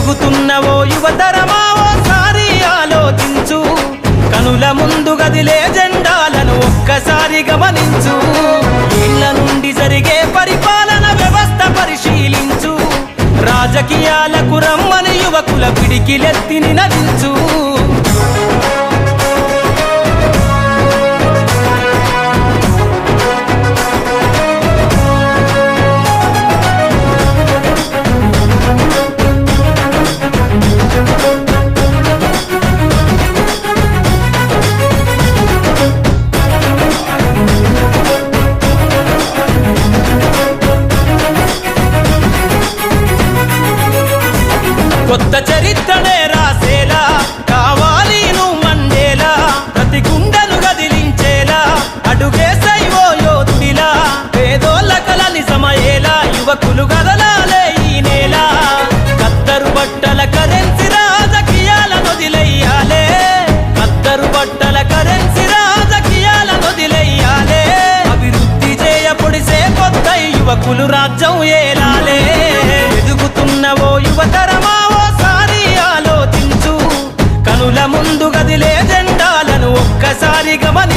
ఎదుగుతున్న ఓ యువతరమా ఓసారి ఆలోచించు, కనుల ముందు గదిలే జెండాలను ఒక్కసారి గమనించు. ఇళ్ల నుండి జరిగే పరిపాలన వ్యవస్థ పరిశీలించు, రాజకీయాలకు రమ్మని యువకుల పిడికిలెత్తి నినదించు. కొత్త చరిత్రనే రాసేలా కావాలి నువ్వు మండేలా, ప్రతి గుండెను గదిలించేలా అడుగేసై ఓ యోధుడిలా. పేదోళ్ళ కల నిజమయ్యేలా యువకులు గదలాలే ఈ నేల. కత్తరు బట్టల కరెన్సీ రాజకీయాలను వదిలెయ్యాలే, కత్తరు బట్టల కరెన్సీ రాజకీయాలను వదిలెయ్యాలే. అభివృద్ధి చేయపొడిసే కొత్త యువకులు రాజ్యం ఏలాలే. ఎదుగుతున్న ఓ యువతరమా కనుల ముందు గదిలే జెండాలను ఒక్కసారి గమనించు.